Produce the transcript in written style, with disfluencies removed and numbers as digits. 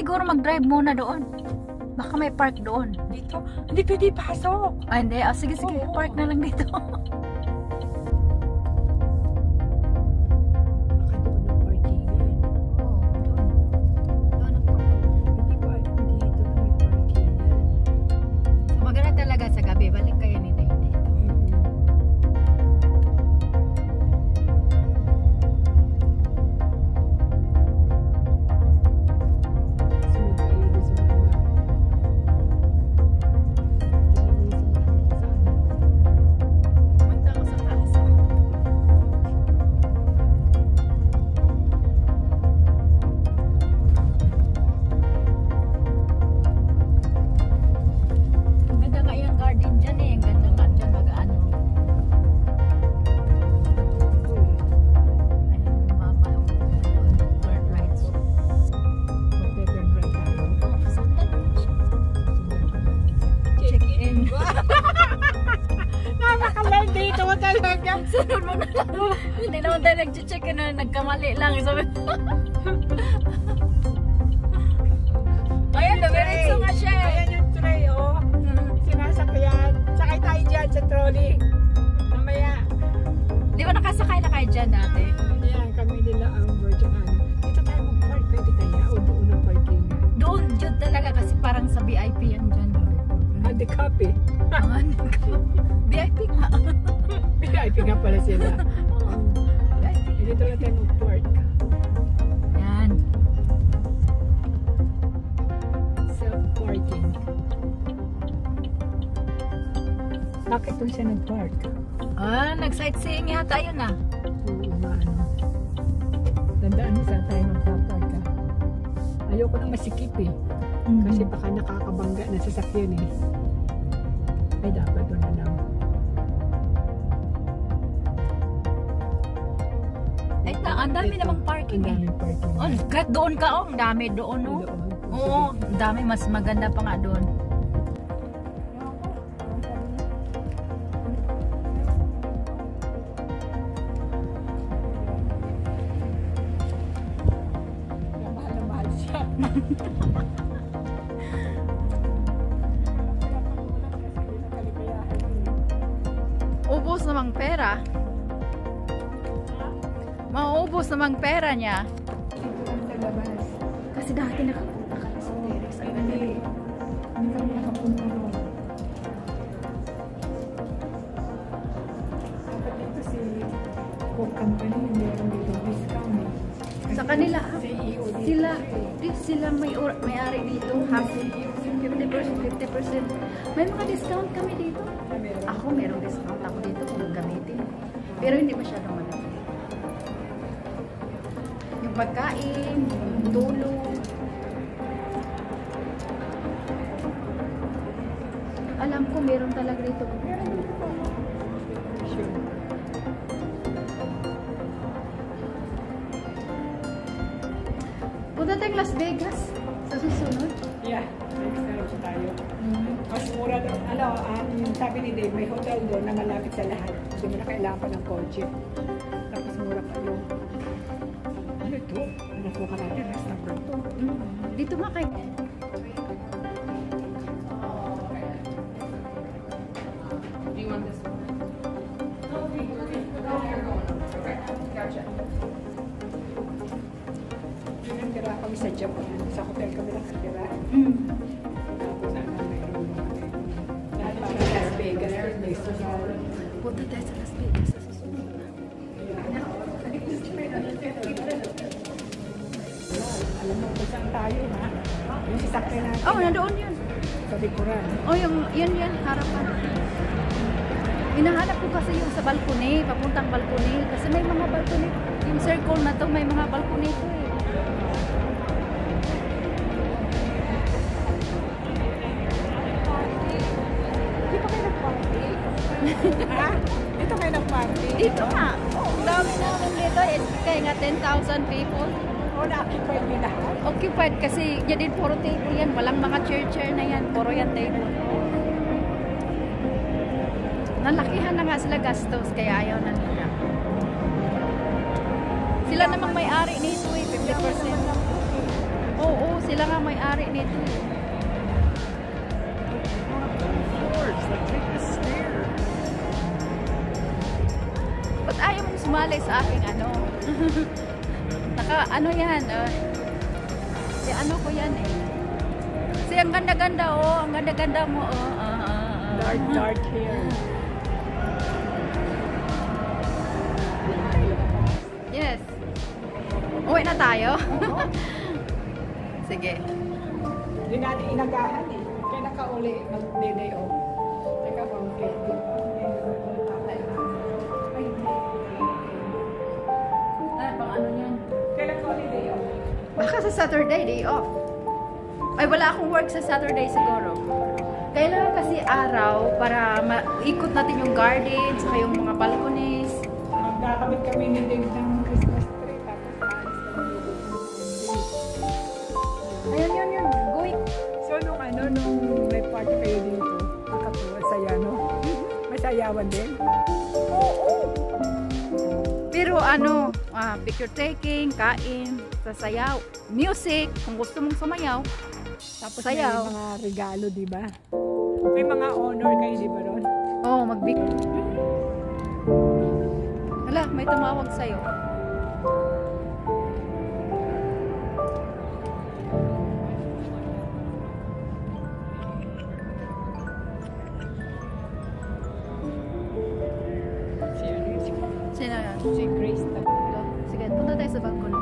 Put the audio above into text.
siguro mag-drive muna doon. Baka may park doon. Dito? Hindi pwede pasok. Ay, hindi. Sige, sige. Park na lang dito. Sunod mo na lang. Hindi naman tayo nag-check na nagkamali lang. Ayan, diretso nga siya. Ayan yung tray, oh. Sinasakyan. Sakay tayo dyan sa trolley. Mamaya. Di ba nakasakay na kayo dyan dati? Ayan, kami nila ang virgin ano. Dito tayo mag-park. Pwede kaya? O doon ang parking? Doon, dyan talaga kasi parang sa VIP yan dyan. The copy. VIP nga. VIP nga pala sila. Dito lang tayo mag-park. Yan. Self-parking. Bakit doon siya nag-park? Nag-sightseeing yata yun ah. Oo, ano. Dandaan mo saan tayo mag-park ah. Ayoko nang masikip eh. Kasi baka nakakabangga na sasakyan eh. Ay, dapat doon na lang. Ay, ang dami namang parking eh. Ang daming parking. Oh, kahit doon ka, oh. Ang dami doon, oh. Oo, ang dami. Mas maganda pa nga doon. Mahal na mahal siya. Ubos namang pera. Mauubos namang pera niya. Kasi dati nakapunta ka na sa Terex. Hindi kami nakapunta ron. Dapat dito si Coke Company, meron dito discount eh. Sa kanila, CEO sila may-ari dito. Half 50%. May mga discount kami dito. Ako, merong discount ako dito kung gamitin. Pero hindi masyadong malaki. Yung pagkain, yung tulong. Alam ko, meron talaga dito. Sure. Punta tayong Las Vegas sa susunod. Yeah, next time tayo. Mas mura doon. Yung sabi ni Dave, may hotel doon na malapit sa lahat. Hindi mo na kailangan pa ng kotse. Tapos mura pa yung... Ano ito? Nakuha natin, restaurant to. Dito nga kayo. Do you want this one? Okay, gotcha. Nagtira kami sa Japan. Sa hotel kami nakatira. Tapos mayroon lahat para Las Vegas. Punta tayo sa Las Vegas sa susunod. Alam mo kung saan tayo, ha? Yung sasakyan natin. Oh, nandoon yun. Sa likuran. Oh, yan, harapan. Hinahanap ko kasi yung sa balcony, papuntang balcony. Kasi may mga balcony. Yung circle na to, may mga balcony to eh. Di pa kayo nag-party? Ha? Dito kayo nag-party? Dito nga. Ang dami namin dito. Kaya nga 10,000 people. O, na-occupy nyo lahat? Occupied kasi yan din puro table yan. Walang mga chair na yan. Puro yan table. Nalakihan na nga sila gastos. Kaya ayaw na nila. Sila namang may-ari nito eh. 50%. Oo, sila nga may-ari nito. Floors, like take the stairs. Ba't ayaw mong sumali sa aking ano? Ano yan? Ano ko yan eh. Kasi ang ganda-ganda oh. Ang ganda-ganda mo oh. Dark hair. Yes. Uwi na tayo? Sige. Hindi natin inagahan eh. Kaya nakauli mag-day off. Teka po, okay. Ay, pang ano yan? Kailan ka ulit day off? Baka sa Saturday, day off. Ay, wala akong work sa Saturday siguro. Kailangan kasi araw para maikot natin yung garden, saka yung mga balconies. Magkakabit kami ni Dave ng Christmas tree. Tapos aalis kami Ayun, yun. Going. So, nung may party kayo dito, nakatuwa, saya, no? May sayawan din? Oo. Pero ano, picture taking, kain, sasayaw, music, kung gusto mong sumayaw, Tapos sayaw. may mga regalo, di ba? May mga honor kayo, di ba ron? Oo, mag-big. Hala, may tumawag sa'yo. Sino yan? Si Grace. Sige, punta tayo sa balcony.